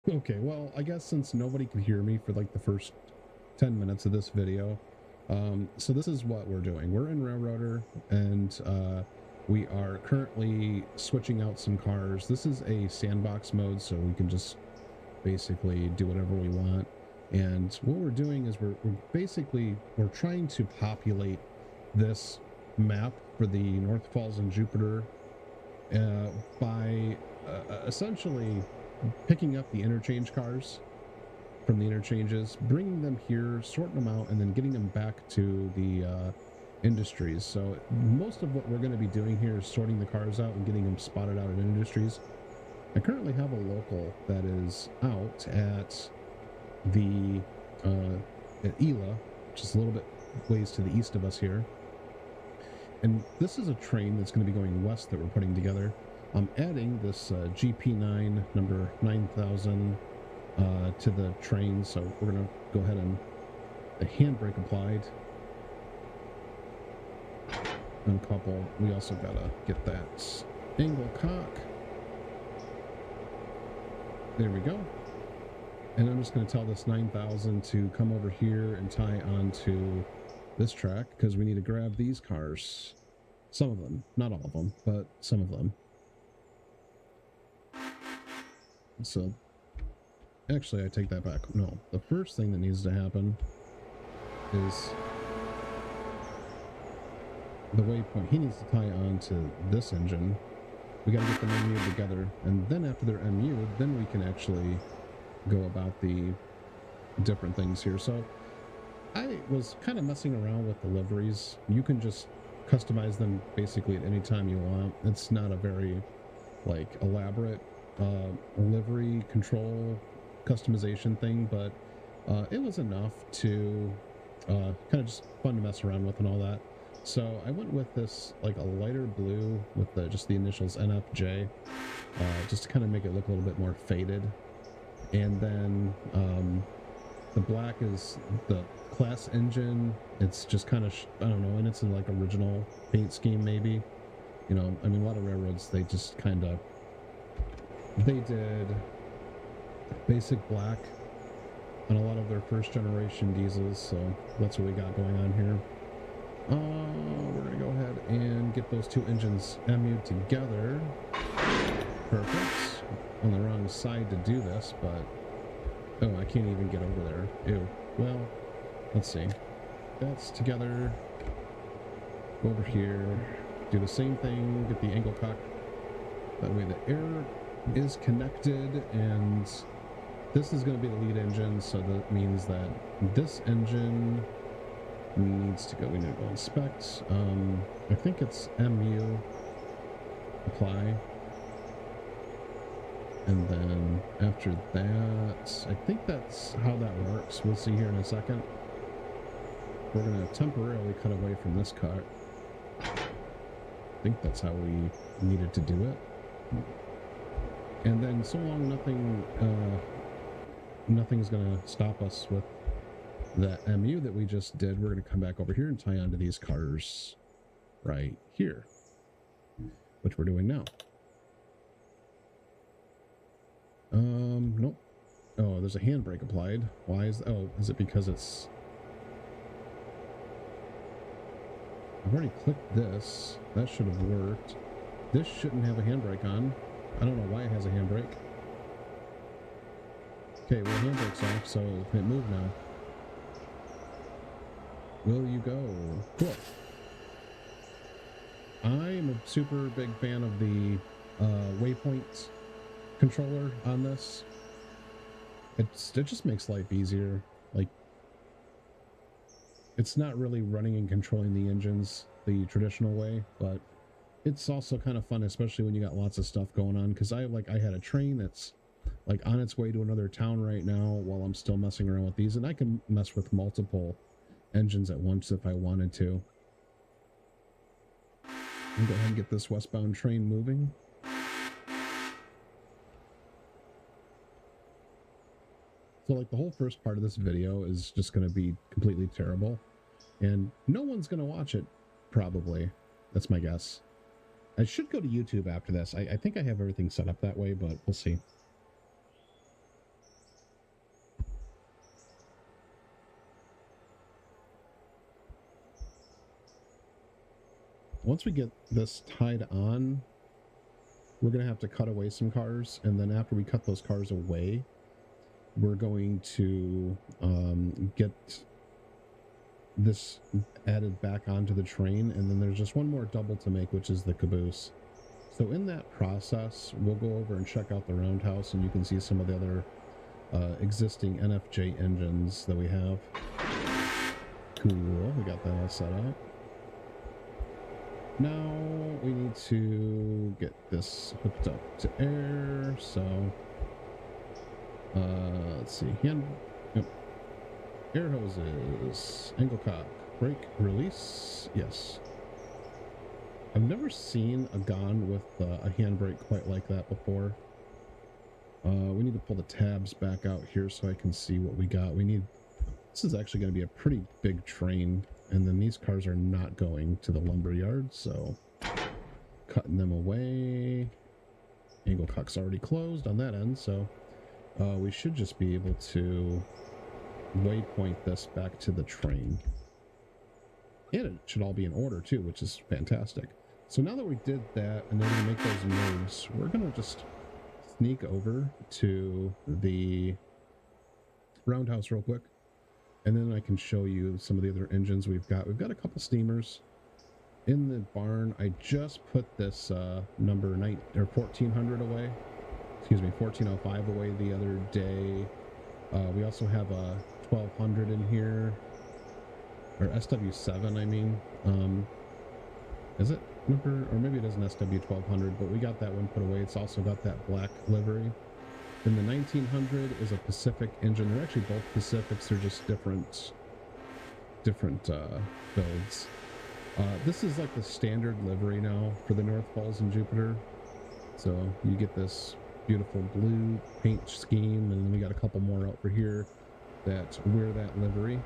Okay, well, I guess since nobody could hear me for like the first 10 minutes of this video, so this is what we're doing. We're in Railroader, and we are currently switching out some cars. This is a sandbox mode, so we can just basically do whatever we want. And what we're doing is we're trying to populate this map for the North Falls and Jupiter by essentially picking up the interchange cars from the interchanges, bringing them here, sorting them out, and then getting them back to the industries. So most of what we're going to be doing here is sorting the cars out and getting them spotted out at industries. I currently have a local that is out at the at Ela, which is a little bit ways to the east of us here. And this is a train that's going to be going west that we're putting together. I'm adding this GP9 number 9000 to the train, so we're going to go ahead and the handbrake applied. Uncouple. We also got to get that angle cock. There we go. And I'm just going to tell this 9000 to come over here and tie onto this track because we need to grab these cars. Some of them, not all of them, but some of them. So actually, I take that back. No, the first thing that needs to happen is the waypoint. He needs to tie on to this engine. We got to get them MU'd together, and then after they're MU'd, then we can actually go about the different things here. So I was kind of messing around with the liveries. You can just customize them basically at any time you want. It's not a very like elaborate livery control customization thing, but it was enough to kind of just fun to mess around with and all that. So I went with this like a lighter blue with just the initials NF&J, just to kind of make it look a little bit more faded. And then the black is the class engine. It's just kind of I don't know, and it's in like original paint scheme maybe. You know, I mean, a lot of railroads, they just kind of they did basic black on a lot of their first generation diesels, so that's what we got going on here. We're gonna go ahead and get those two engines MU'd together. Perfect. On the wrong side to do this, but oh, I can't even get over there. Ew. Well, let's see. That's together. Go over here. Do the same thing. Get the angle cock. That way the air is connected, and this is going to be the lead engine, so that means that this engine needs to go. We need to go inspect. I think it's MU. Apply. And then after that, I think that's how that works. We'll see here in a second. We're going to temporarily cut away from this cut. I think that's how we needed to do it. And then so long nothing's going to stop us with that MU that we just did, we're going to come back over here and tie onto these cars right here, which we're doing now. Nope. Oh, there's a handbrake applied. Why is... Oh, is it because it's... I've already clicked this. That should have worked. This shouldn't have a handbrake on. I don't know why it has a handbrake. Okay, well, handbrake's off, so it moved now. Will you go? Cool. I'm a super big fan of the waypoint controller on this. It just makes life easier. Like, it's not really running and controlling the engines the traditional way, but it's also kind of fun, especially when you got lots of stuff going on. Because I had a train that's like on its way to another town right now while I'm still messing around with these, and I can mess with multiple engines at once if I wanted to. I'll go ahead and get this westbound train moving. So like the whole first part of this video is just going to be completely terrible, and no one's going to watch it, probably. That's my guess. I should go to YouTube after this. I think I have everything set up that way, but we'll see. once we get this tied on, we're going to have to cut away some cars. And then after we cut those cars away, we're going to get this added back onto the train. And then there's just one more double to make, which is the caboose. So in that process, we'll go over and check out the Roundhouse, and you can see some of the other existing NF&J engines that we have. Cool, we got that all set up. Now we need to get this hooked up to air, so let's see, air hoses, angle cock, brake release, yes. I've never seen a gun with a handbrake quite like that before. We need to pull the tabs back out here so I can see what we got. This is actually going to be a pretty big train, and then these cars are not going to the lumber yard, so cutting them away. Angle cock's already closed on that end, so we should just be able to waypoint this back to the train. And it should all be in order too, which is fantastic. So now that we did that, and then we make those moves, we're going to just sneak over to the Roundhouse real quick, and then I can show you some of the other engines we've got. We've got a couple steamers in the barn. I just put this number 1400 away, excuse me, 1405 away the other day. We also have a 1200 in here, or SW7, I mean. Is it number, or maybe it is an SW1200, but we got that one put away. It's also got that black livery. Then the 1900 is a Pacific engine. They're actually both Pacifics. They're just different builds. This is like the standard livery now for the North Falls and Jupiter. So you get this beautiful blue paint scheme, and then we got a couple more out for here that wear that livery.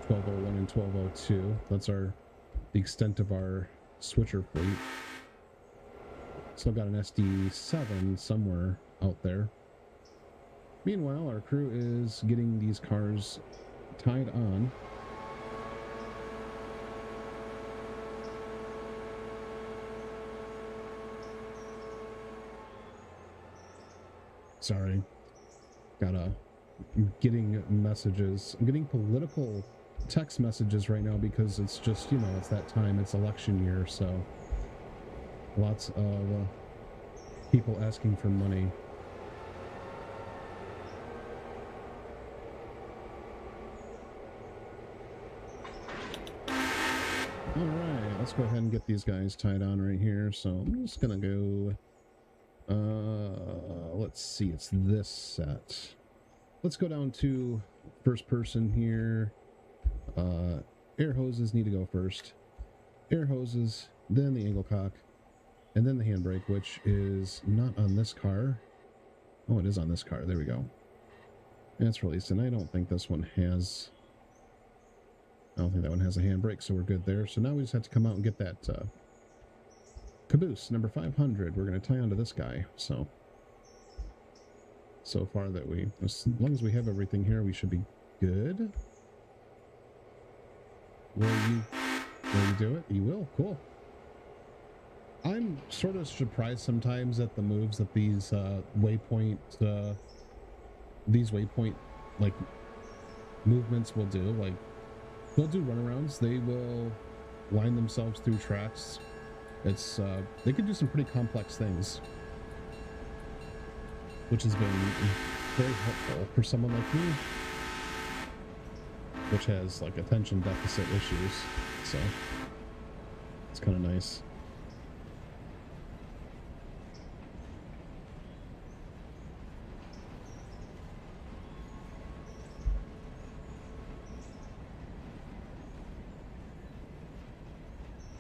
1201 and 1202. That's the extent of our switcher fleet. Still got an SD7 somewhere out there. Meanwhile, our crew is getting these cars tied on. Sorry. I'm getting messages. I'm getting political text messages right now because it's just, it's that time. It's election year, so lots of people asking for money. All right, let's go ahead and get these guys tied on right here. So I'm just gonna go, let's see, it's this set. Let's go down to first person here. Air hoses need to go first. Air hoses, then the angle cock, and then the handbrake, which is not on this car. Oh, it is on this car. There we go. That's released, and I don't think this one has... I don't think that one has a handbrake, so we're good there. So now we just have to come out and get that caboose, number 500. We're going to tie onto this guy, so far that as long as we have everything here, we should be good. Will you do it? You will. Cool. I'm sort of surprised sometimes at the moves that these waypoint like movements will do. Like, they'll do runarounds. They will line themselves through tracks. It's they can do some pretty complex things, which has been very helpful for someone like me, which has like attention deficit issues, so it's kind of nice.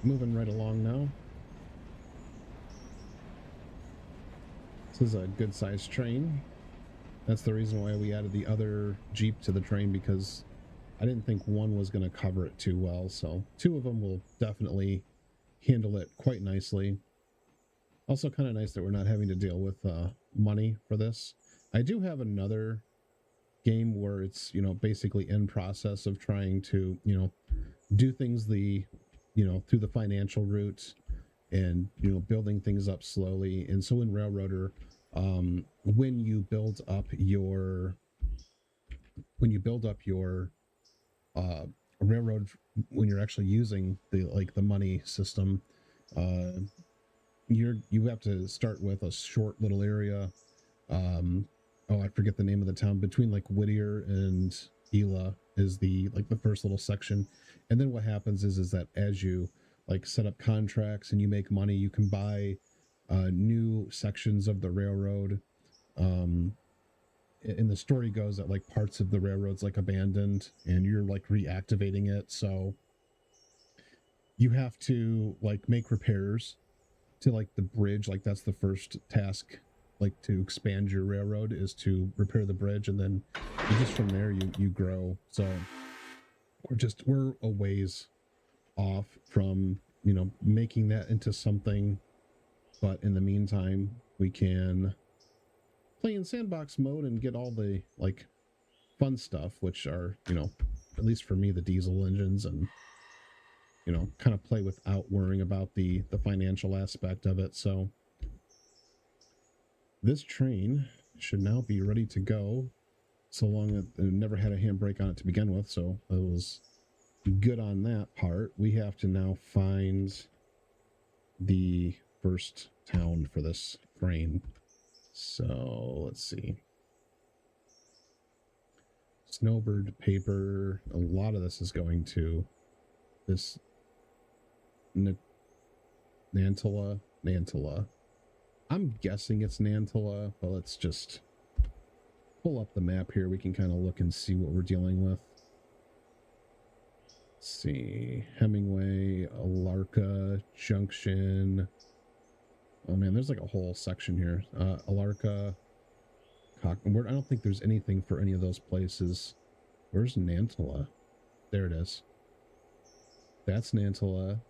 Moving right along now. This is a good sized train. That's the reason why we added the other Jeep to the train, because I didn't think one was going to cover it too well, so two of them will definitely handle it quite nicely. Also kind of nice that we're not having to deal with money for this. I do have another game where it's, basically in process of trying to, do things the through the financial route and, building things up slowly. And so in Railroader, when you build up your uh, railroad, when you're actually using the money system, uh, you have to start with a short little area. I forget the name of the town, between like Whittier and Gila is the first little section. And then what happens is that as you set up contracts and you make money, you can buy new sections of the railroad. And the story goes that parts of the railroad's abandoned and you're reactivating it, so you have to make repairs to the bridge. That's the first task, to expand your railroad, is to repair the bridge, and then just from there you grow. So we're a ways off from making that into something, but in the meantime we can play in sandbox mode and get all the fun stuff, which are at least for me, the diesel engines, and kind of play without worrying about the financial aspect of it. So this train should now be ready to go, so long that it never had a handbrake on it to begin with, so it was good on that part. We have to now find the first town for this train. So let's see. Snowbird paper. A lot of this is going to this Nantala. I'm guessing it's Nantala, but let's just pull up the map here. We can kind of look and see what we're dealing with. Let's see. Hemingway, Alarka, Junction. Oh man, there's a whole section here. Alarka, Cockenwood. I don't think there's anything for any of those places. Where's Nantala? There it is. That's Nantala.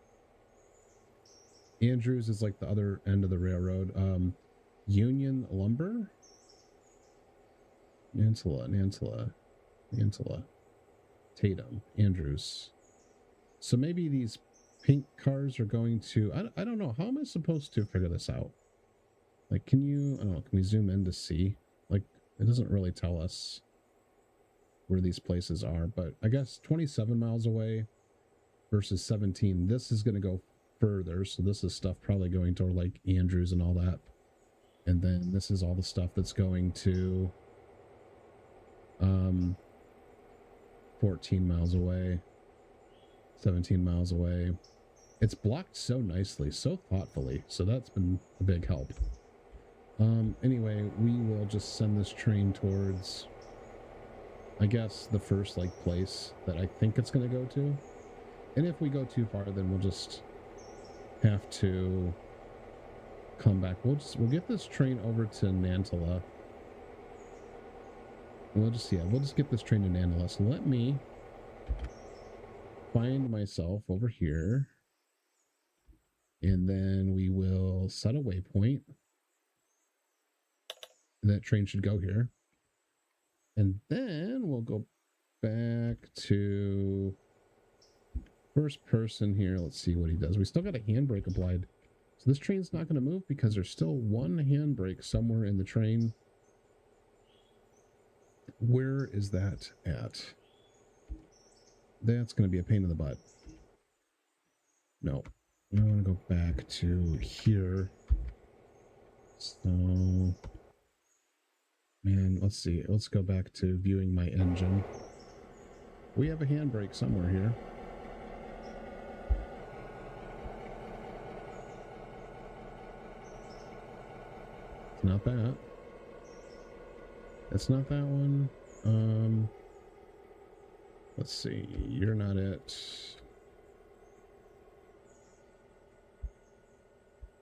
Andrews is the other end of the railroad. Union Lumber? Nantala. Tatum. Andrews. So maybe these pink cars are going to... I don't know. How am I supposed to figure this out? Can you... I don't know. Can we zoom in to see? It doesn't really tell us where these places are, but I guess 27 miles away versus 17. This is going to go further, so this is stuff probably going toward Andrews and all that. And then this is all the stuff that's going to 14 miles away, 17 miles away. It's blocked so nicely, so thoughtfully, so that's been a big help. Anyway, we will just send this train towards, I guess, the first place that I think it's going to go to. And if we go too far, then we'll just have to come back. We'll get this train over to Nantala. We'll just get this train to Nantala. So let me find myself over here, and then we will set a waypoint. That train should go here. And then we'll go back to first person here. Let's see what he does. We still got a handbrake applied. So this train's not going to move because there's still one handbrake somewhere in the train. Where is that at? That's going to be a pain in the butt. No. I want to go back to here. So... man, let's see. Let's go back to viewing my engine. We have a handbrake somewhere here. It's not that. It's not that one. Let's see. You're not it.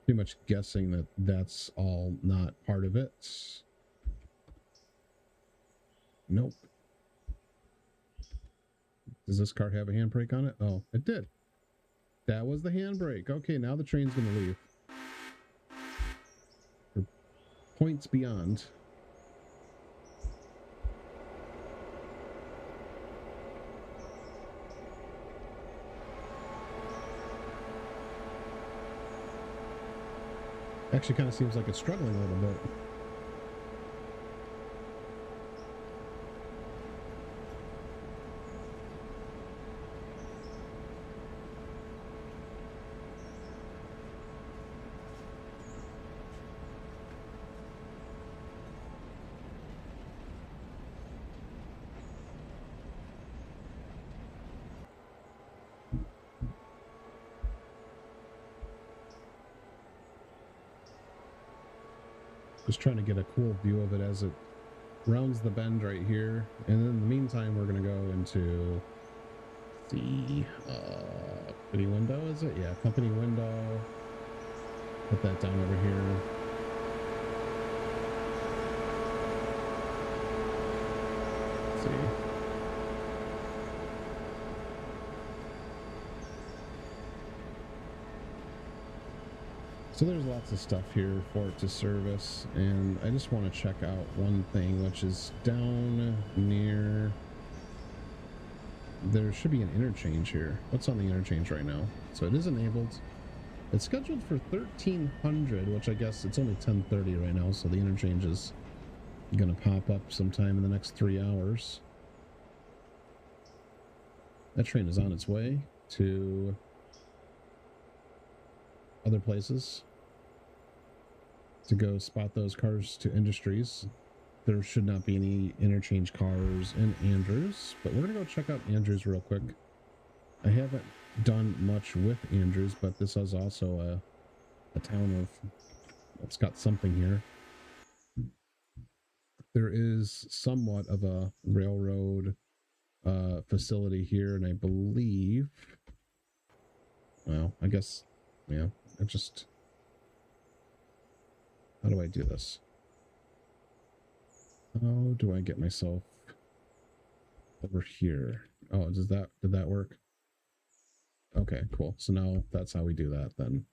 Pretty much guessing that that's all not part of it. Nope. Does this car have a handbrake on it? Oh, it did. That was the handbrake. Okay, now the train's going to leave. For points beyond. Actually kind of seems like it's struggling a little bit. Just trying to get a cool view of it as it rounds the bend right here. And in the meantime, we're going to go into the company window, is it? Yeah, company window. Put that down over here. Let's see. So there's lots of stuff here for it to service, and I just want to check out one thing, which is down near, there should be an interchange here. What's on the interchange right now? So it is enabled. It's scheduled for 1300, which I guess it's only 10:30 right now, so the interchange is going to pop up sometime in the next 3 hours. That train is on its way to other places to go spot those cars to Industries. There should not be any interchange cars in Andrews, but we're going to go check out Andrews real quick. I haven't done much with Andrews, but this is also a town of, it's got something here. There is somewhat of a railroad facility here, and I believe, well, I guess, yeah, how do I do this? How do I get myself over here? Oh, did that work? Okay, cool. So now that's how we do that then.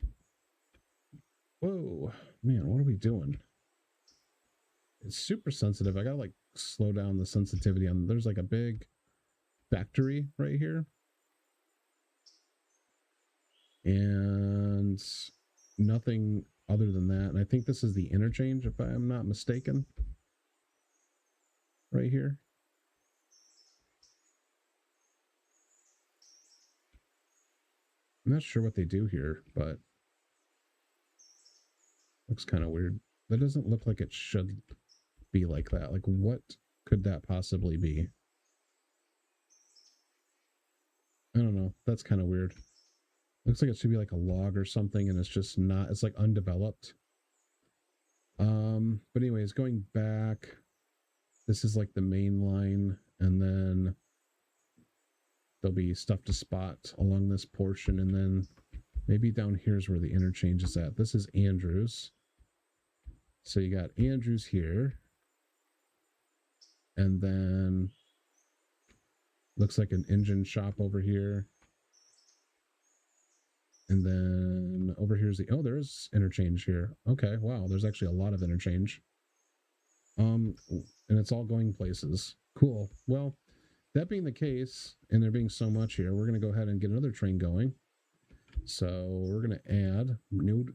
Whoa, man, what are we doing? It's super sensitive. I gotta like slow down the sensitivity on, there's like a big factory right here. And nothing other than that. And I think this is the interchange, if I am not mistaken. Right here. I'm not sure what they do here, but looks kind of weird. That doesn't look like it should be like that. Like, what could that possibly be? I don't know. That's kind of weird. Looks like it should be like a log or something, and it's just not. It's like undeveloped. But anyways, going back, this is like the main line, and then there'll be stuff to spot along this portion, and then maybe down here's where the interchange is at. This is Andrews. So you got Andrews here, and then looks like an engine shop over here. And then over here's the, oh, there's interchange here. Okay, wow, there's actually a lot of interchange. And it's all going places. Cool. Well, that being the case, and there being so much here, we're going to go ahead and get another train going. So we're going to add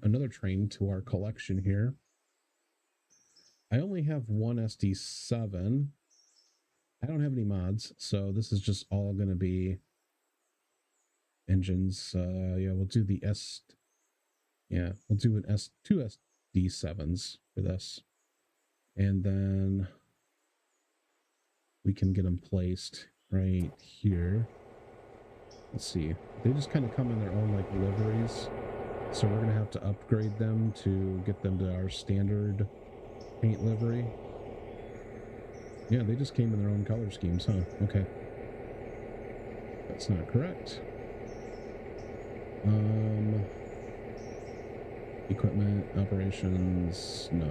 another train to our collection here. I only have one SD7. I don't have any mods, so this is just all going to be engines. Yeah, we'll do the we'll do an two SD7s for this, and then we can get them placed right here. Let's see, they just kind of come in their own like liveries, so we're gonna have to upgrade them to get them to our standard paint livery. Yeah, they just came in their own color schemes, huh? Okay, that's not correct. Equipment, operations, no.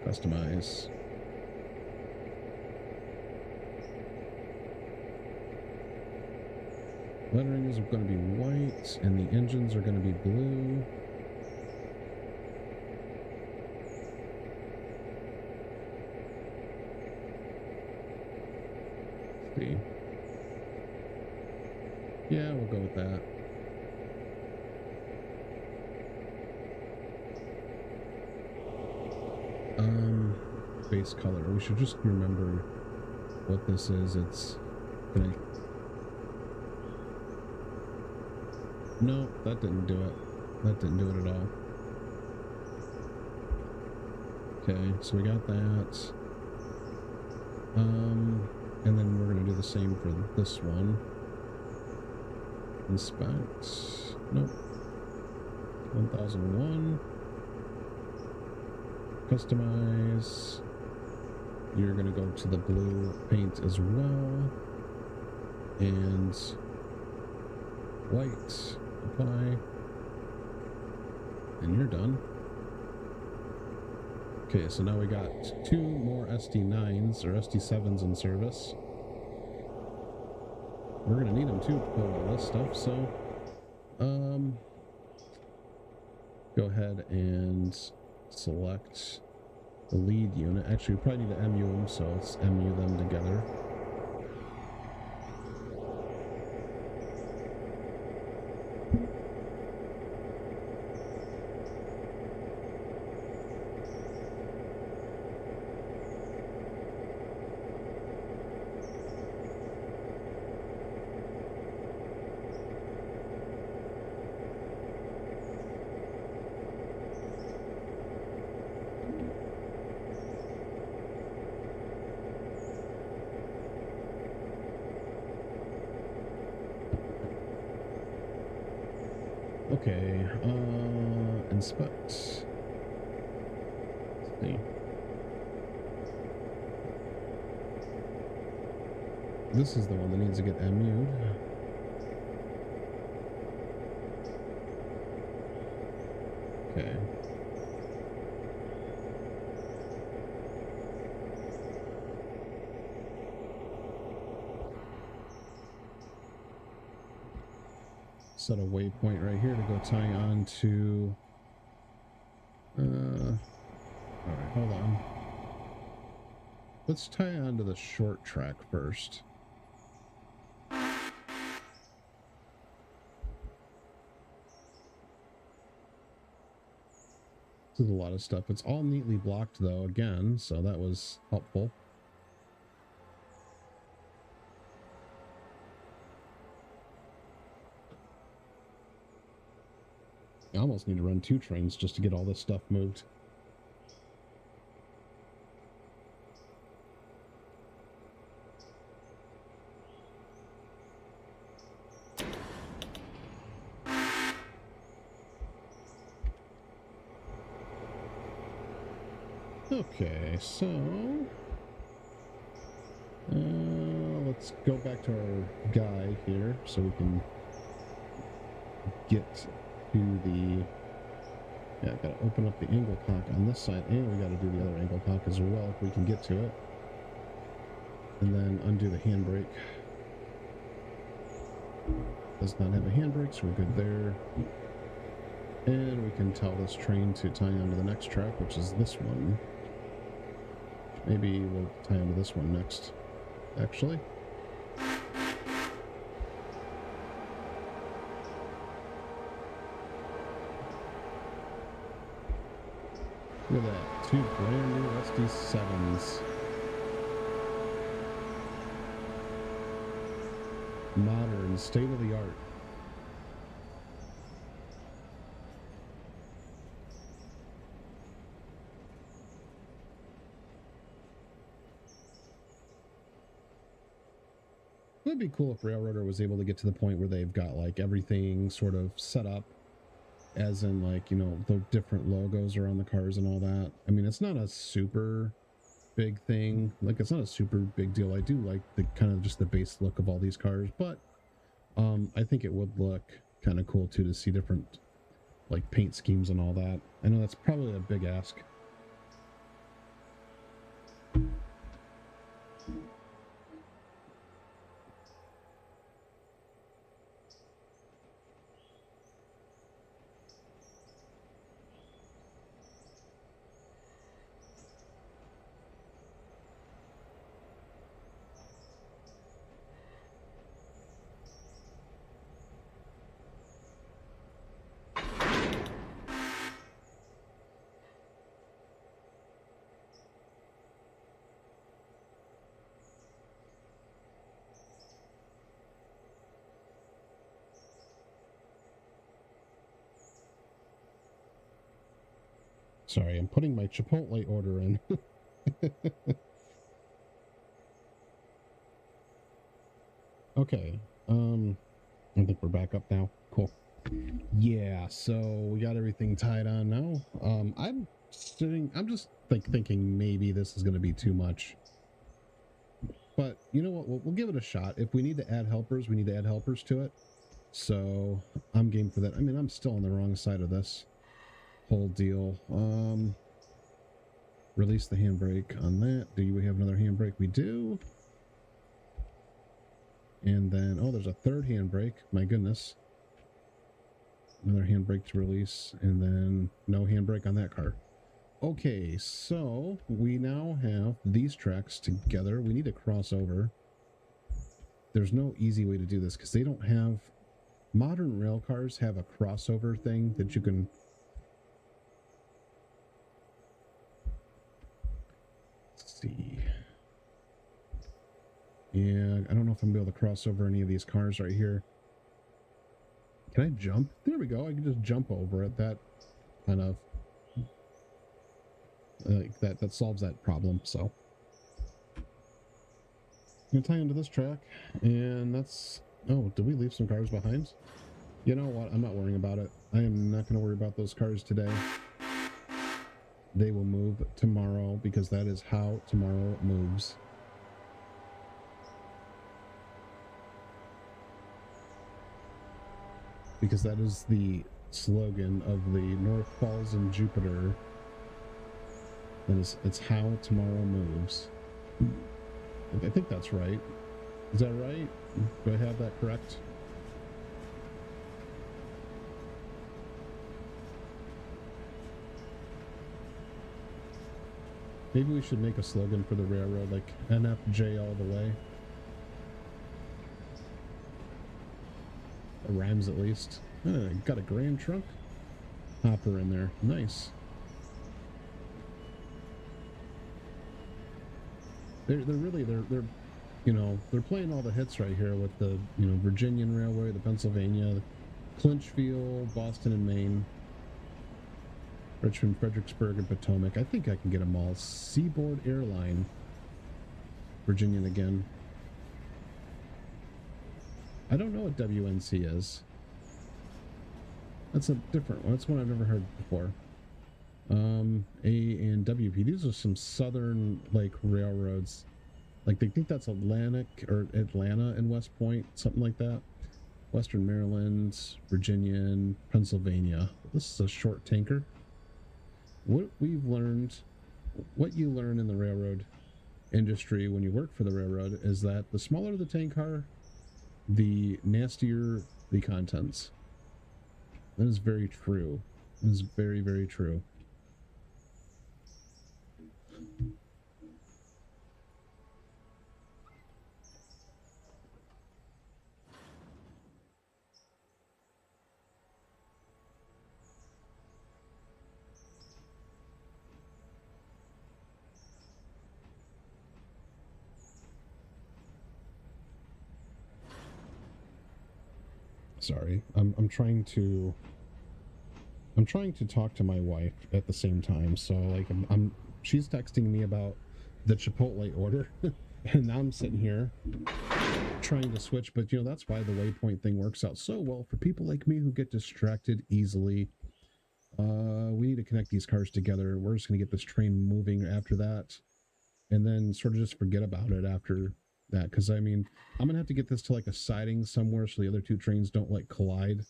Customize. Lettering is going to be white, and the engines are going to be blue. Let's see. Yeah, we'll go with that. base color. We should just remember what this is. It's gonna... No, that didn't do it. That didn't do it at all. Okay, so we got that. And then we're gonna do the same for this one. Inspect. Nope. 1001. Customize. You're gonna go to the blue paint as well. And white. Apply. And you're done. Okay, so now we got 2 more SD9s or SD7s in service. We're gonna need them too to pull all this stuff, so go ahead and select the lead unit. Actually, we probably need to MU them, so let's MU them together. Okay, inspect. Let's see. This is the one that needs to get MU'd. Okay. Set a waypoint right here to go tie on to all right, hold on. Let's tie on to the short track first. This is a lot of stuff. It's all neatly blocked though again, so that was helpful. I almost need to run 2 trains just to get all this stuff moved. Okay, so let's go back to our guy here so we can get to the... Yeah, I gotta open up the angle cock on this side, and we gotta do the other angle cock as well if we can get to it. And then undo the handbrake. Does not have a handbrake, so we're good there. And we can tell this train to tie onto the next track, which is this one. Maybe we'll tie onto this one next, actually. Look at that, 2 brand new SD7s. Modern, state of the art. It would be cool if Railroader was able to get to the point where they've got like everything sort of set up, as in like, you know, the different logos around the cars and all that. I mean, it's not a super big thing. Like, it's not a super big deal. I do like the kind of just the base look of all these cars, but I think it would look kind of cool too to see different like paint schemes and all that. I know that's probably a big ask. Sorry, I'm putting my Chipotle order in. Okay. I think we're back up now. Cool. Yeah, so we got everything tied on now. I'm just thinking maybe this is going to be too much. But you know what? We'll give it a shot. If we need to add helpers, we need to add helpers to it. So I'm game for that. I mean, I'm still on the wrong side of this whole deal. Release the handbrake on that. Do we have another handbrake? We do. And then, oh, there's a third handbrake. My goodness. Another handbrake to release. And then no handbrake on that car. Okay, so we now have these tracks together. We need to cross over. There's no easy way to do this because they don't have... Modern rail cars have a crossover thing that you can... Let's see. Yeah, I don't know if I'm going to be able to cross over any of these cars right here. Can I jump? There we go. I can just jump over it. That kind of... that solves that problem, so... I'm going to tie into this track, and that's... Oh, did we leave some cars behind? You know what? I'm not worrying about it. I am not going to worry about those cars today. They will move tomorrow, because that is how tomorrow moves. Because that is the slogan of the North Falls and Jupiter. That is, it's how tomorrow moves. I think that's right. Is that right? Do I have that correct? Maybe we should make a slogan for the railroad, like NF&J all the way. It rhymes at least. Got a grand trunk hopper in there. Nice. They're you know, they're playing all the hits right here with the, you know, Virginian Railway, the Pennsylvania, Clinchfield, Boston and Maine, Richmond, Fredericksburg, and Potomac. I think I can get them all. Seaboard Airline, Virginian again. I don't know what WNC is. That's a different one. That's one I've never heard before. A and WP. These are some southern, like, railroads. Like, they think that's Atlantic or Atlanta and West Point, something like that. Western Maryland, Virginian, Pennsylvania. This is a short tanker. What we've learned, what you learn in the railroad industry when you work for the railroad is that the smaller the tank car, the nastier the contents. That is very true. That is very, very true. Sorry, I'm trying to talk to my wife at the same time. So like she's texting me about the Chipotle order, and now I'm sitting here trying to switch. But you know, that's why the waypoint thing works out so well for people like me who get distracted easily. We need to connect these cars together. We're just gonna get this train moving after that, and then sort of just forget about it after that. Because I mean, I'm gonna have to get this to like a siding somewhere so the other two trains don't like collide.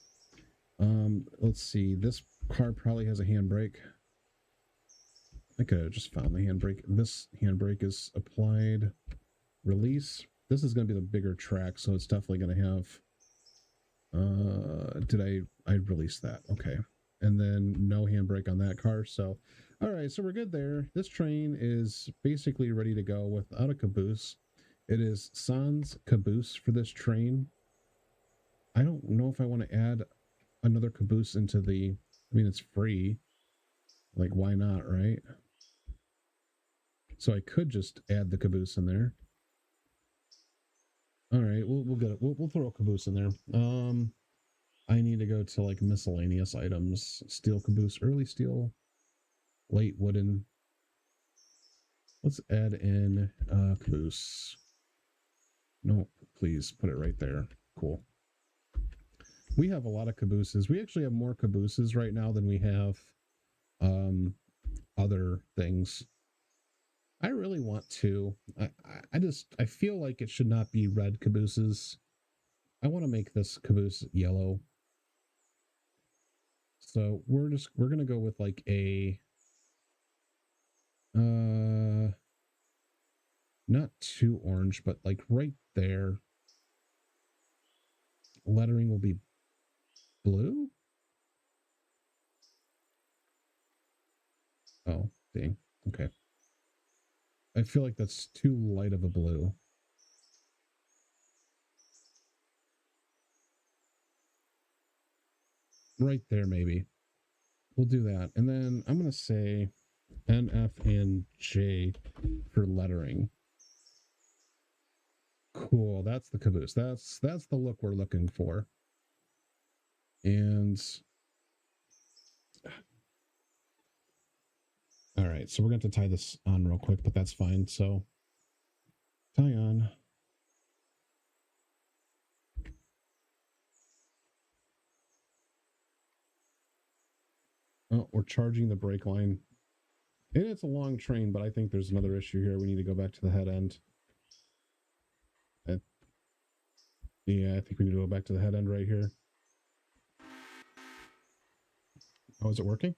Let's see. This car probably has a handbrake. I could have just found the handbrake. This handbrake is applied. Release. This is going to be the bigger track, so it's definitely going to have... I released that. Okay. And then no handbrake on that car, so... Alright, so we're good there. This train is basically ready to go without a caboose. It is sans caboose for this train. I don't know if I want to add another caboose into the... I mean, it's free. Like, why not, right? So I could just add the caboose in there. All right, we'll get it. We'll throw a caboose in there. I need to go to like miscellaneous items. Steel caboose, early steel. late wooden. Let's add in caboose. No, please put it right there. Cool. We have a lot of cabooses. We actually have more cabooses right now than we have other things. I really want to. I feel like it should not be red cabooses. I want to make this caboose yellow. So we're gonna go with like a not too orange, but like right there. Lettering will be blue. Oh, dang. Okay. I feel like that's too light of a blue. Right there, maybe. We'll do that. And then I'm going to say NF&J for lettering. Cool. That's the caboose. That's the look we're looking for. And all right, so we're going to tie this on real quick, but that's fine. So tie on. Oh, we're charging the brake line. And it's a long train, but I think there's another issue here. We need to go back to the head end. Yeah, I think we need to go back to the head end right here. Oh, is it working?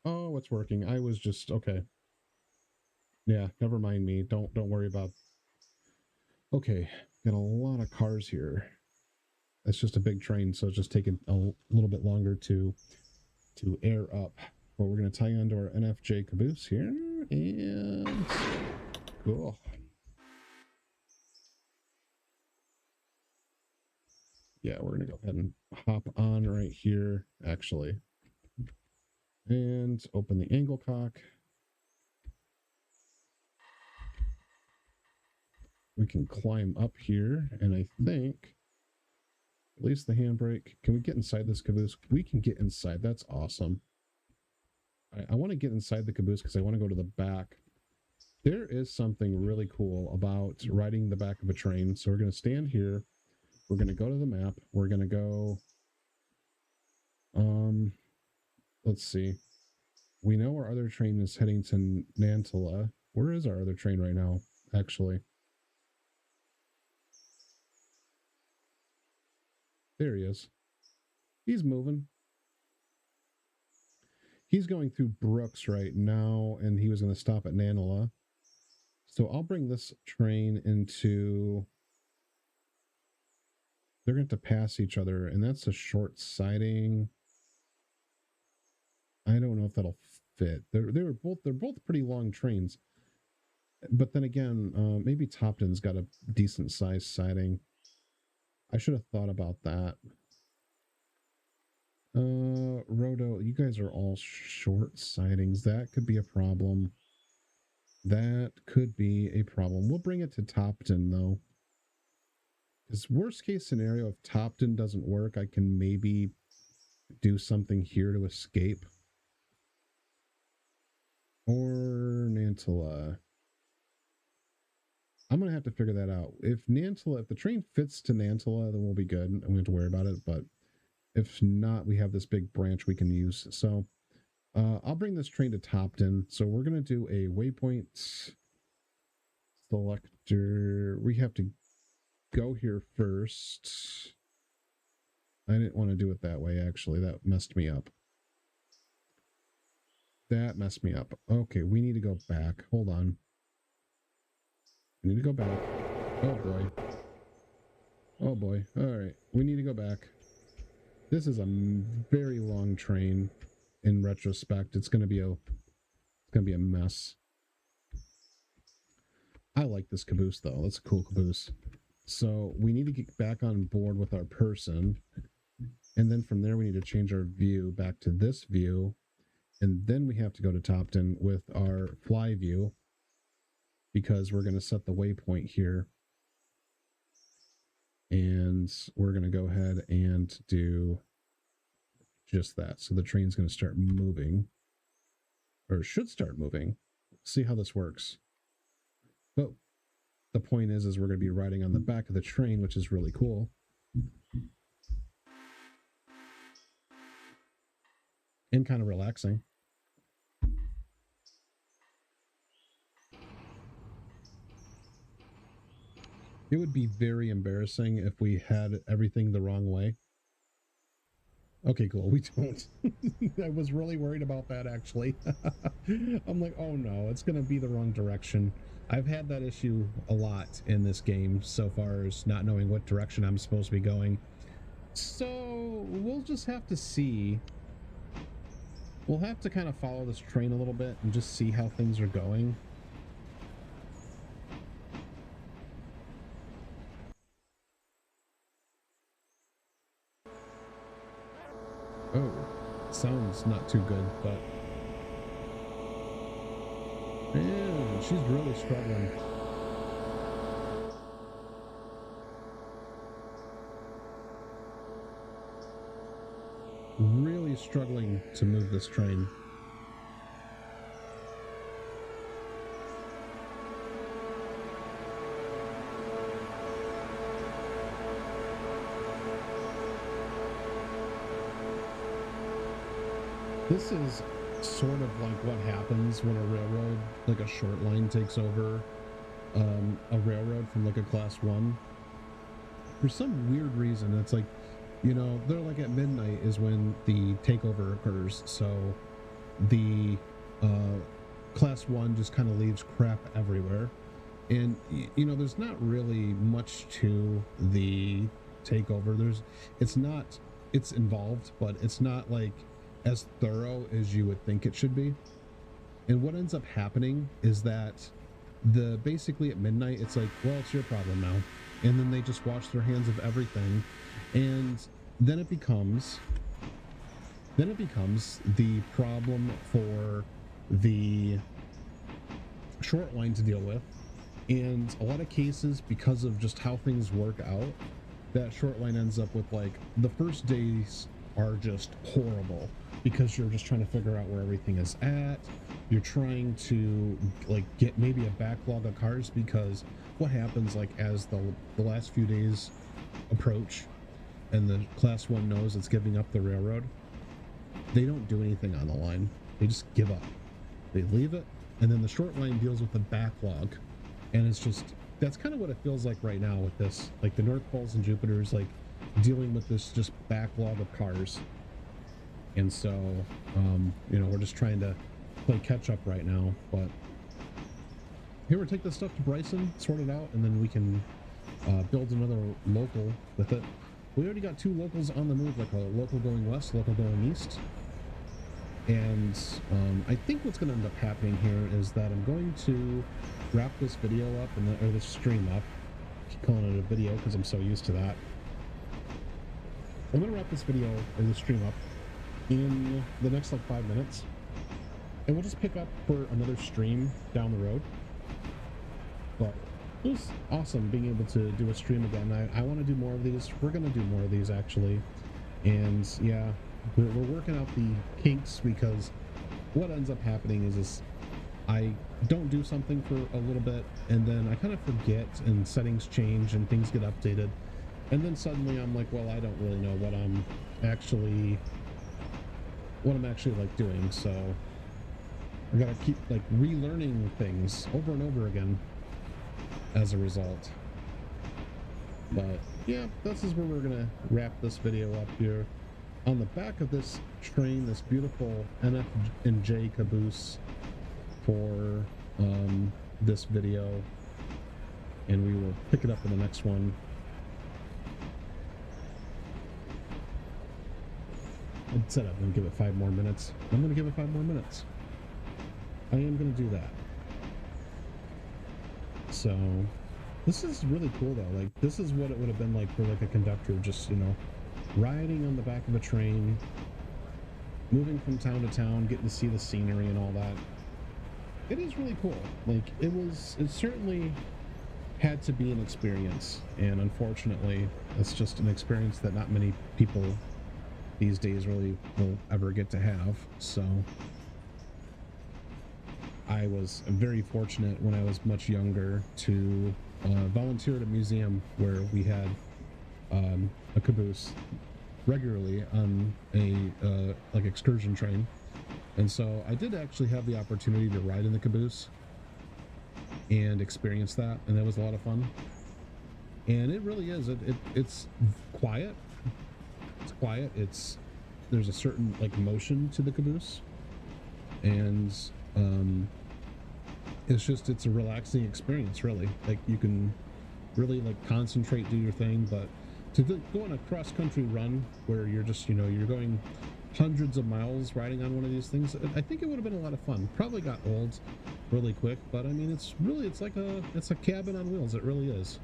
Oh, it's working. I was just okay. Yeah, never mind me. Don't worry about. Okay, got a lot of cars here. It's just a big train, so it's just taking a little bit longer to air up. But we're gonna tie onto our NF&J caboose here, and cool. Yeah, we're gonna go ahead and hop on right here, actually, and open the angle cock. We can climb up here, and I think release the handbrake. Can we get inside this caboose? We can get inside. That's awesome. I want to get inside the caboose because I want to go to the back. There is something really cool about riding the back of a train. So we're going to stand here. We're going to go to the map. We're going to go. Let's see. We know our other train is heading to Nantala. Where is our other train right now, actually? There he is. He's moving. He's going through Brooks right now, and he was going to stop at Nantala. So I'll bring this train into... They're going to have to pass each other, and that's a short siding. I don't know if that'll fit. They're both pretty long trains. But then again, maybe Topton's got a decent sized siding. I should have thought about that. Roto, you guys are all short sidings. That could be a problem. That could be a problem. We'll bring it to Topton, though. Because worst case scenario, if Topton doesn't work, I can maybe do something here to escape. Or Nantala. I'm going to have to figure that out. If the train fits to Nantala, then we'll be good. And we don't have to worry about it. But if not, we have this big branch we can use. So I'll bring this train to Topton. So we're going to do a waypoint selector. We have to go here first. I didn't want to do it that way, actually. That messed me up. Okay, we need to go back. Hold on. We need to go back. Oh, boy. Oh, boy. All right. We need to go back. This is a very long train. In retrospect, it's going to be a mess. I like this caboose, though. That's a cool caboose. So we need to get back on board with our person. And then from there, we need to change our view back to this view. And then we have to go to Topton with our fly view because we're going to set the waypoint here. And we're going to go ahead and do just that. So the train's going to start moving, or should start moving. See how this works. But the point is we're going to be riding on the back of the train, which is really cool. And kind of relaxing. It would be very embarrassing if we had everything the wrong way. Okay, cool. We don't. I was really worried about that, actually. I'm like, oh no, it's going to be the wrong direction. I've had that issue a lot in this game so far, as not knowing what direction I'm supposed to be going. So we'll just have to see. We'll have to kind of follow this train a little bit and just see how things are going. Oh, sounds not too good, but yeah, she's really struggling. Really struggling to move this train. This is sort of like what happens when a railroad, like a short line, takes over a railroad from like a class 1. For some weird reason, it's like, you know, they're like at midnight is when the takeover occurs. So the class 1 just kind of leaves crap everywhere. And, you know, there's not really much to the takeover. It's involved, but it's not like as thorough as you would think it should be. And what ends up happening is that basically at midnight, it's like, well, it's your problem now. And then they just wash their hands of everything. And then it becomes the problem for the short line to deal with. And a lot of cases, because of just how things work out, that short line ends up with, like, the first days are just horrible because you're just trying to figure out where everything is at. You're trying to, like, get maybe a backlog of cars, because what happens, like, as the last few days approach and the class 1 knows it's giving up the railroad, they don't do anything on the line. They just give up. They leave it, and then the short line deals with the backlog. And it's just, that's kind of what it feels like right now with this. Like, the North Poles and Jupiters, like, dealing with this just backlog of cars. And so, you know, we're just trying to play catch up right now. But here, we'll take this stuff to Bryson, sort it out, and then we can build another local with it. We already got 2 locals on the move, like a local going west, local going east. And I think what's going to end up happening here is that I'm going to wrap this video up, or this stream up. I keep calling it a video because I'm so used to that. I'm going to wrap this video or this stream up in the next like 5 minutes, and we'll just pick up for another stream down the road. But it was awesome being able to do a stream again. I want to do more of these. We're going to do more of these, actually. And yeah, we're working out the kinks, because what ends up happening is I don't do something for a little bit, and then I kind of forget, and settings change and things get updated, and then suddenly I'm like, well, I don't really know what I'm actually like doing. So I gotta keep like relearning things over and over again as a result. But yeah, this is where we're gonna wrap this video up here. On the back of this train, this beautiful NF&J caboose for this video, and we will pick it up in the next one. I said I'm going to give it 5 more minutes. I'm going to give it 5 more minutes. I am going to do that. So this is really cool, though. Like, this is what it would have been like for like a conductor, just, you know, riding on the back of a train, moving from town to town, getting to see the scenery and all that. It is really cool. Like, it certainly had to be an experience, and unfortunately it's just an experience that not many people these days really will ever get to have. So I was very fortunate when I was much younger to volunteer at a museum where we had a caboose regularly on a like excursion train. And so I did actually have the opportunity to ride in the caboose and experience that, and that was a lot of fun. And it really is. It's quiet. It's quiet. There's a certain like motion to the caboose, and it's a relaxing experience. Really, like you can really like concentrate, do your thing. But to go on a cross country run where you're just you're going hundreds of miles riding on one of these things, I think it would have been a lot of fun. Probably got old really quick, but I mean it's a cabin on wheels. It really is.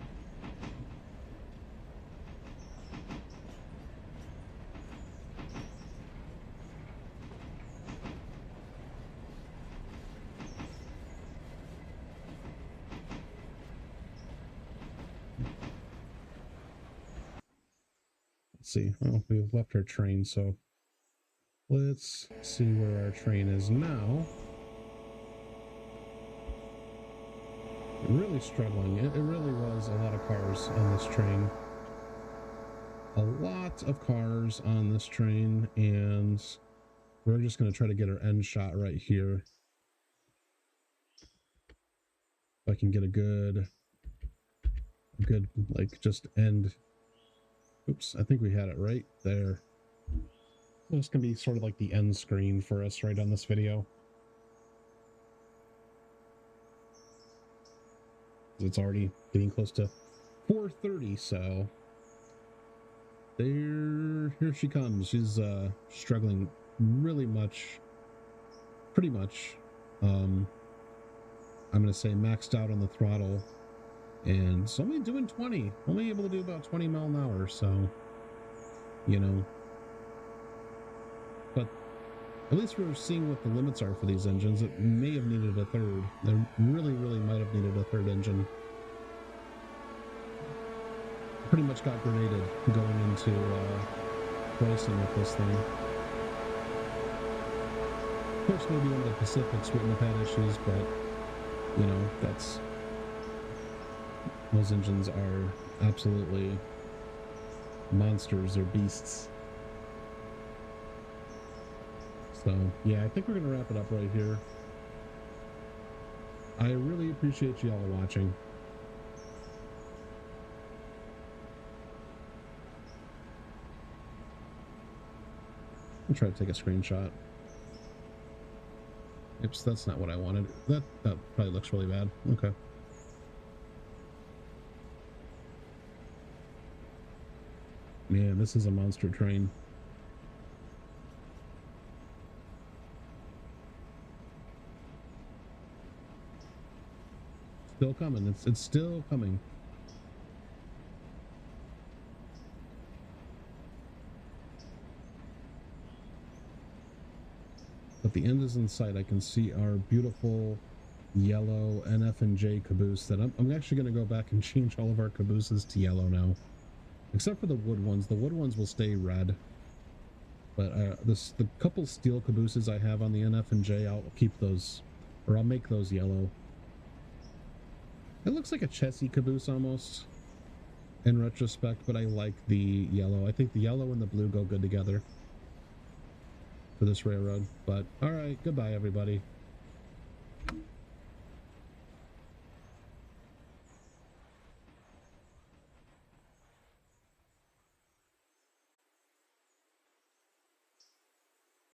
Let's see. Oh, we've left our train, so let's see where our train is now. Really struggling. It really was a lot of cars on this train. A lot of cars on this train, and we're just going to try to get our end shot right here. If I can get a good like just end. Oops, I think we had it right there. This can be sort of like the end screen for us right on this video. It's already getting close to 4:30, so here she comes. She's struggling pretty much. I'm gonna say maxed out on the throttle, and it's only doing 20. Only able to do about 20 mile an hour, so but at least we're seeing what the limits are for these engines. It may have needed a third. They really might have needed a third engine. Pretty much got grenaded going into racing with this thing. Of course, maybe one of the Pacifics wouldn't have had issues, but those engines are absolutely monsters. They're beasts. So yeah, I think we're gonna wrap it up right here. I really appreciate you all watching. I'll try to take a screenshot. Oops, that's not what I wanted. That probably looks really bad. Okay. Man, this is a monster train. Still coming. It's still coming. But the end is in sight. I can see our beautiful yellow NF&J caboose that I'm actually going to go back and change all of our cabooses to yellow now. Except for the wood ones. The wood ones will stay red. But the couple steel cabooses I have on the NF&J, I'll keep those, or I'll make those yellow. It looks like a chassis caboose almost in retrospect, but I like the yellow. I think the yellow and the blue go good together for this railroad. But all right, goodbye everybody.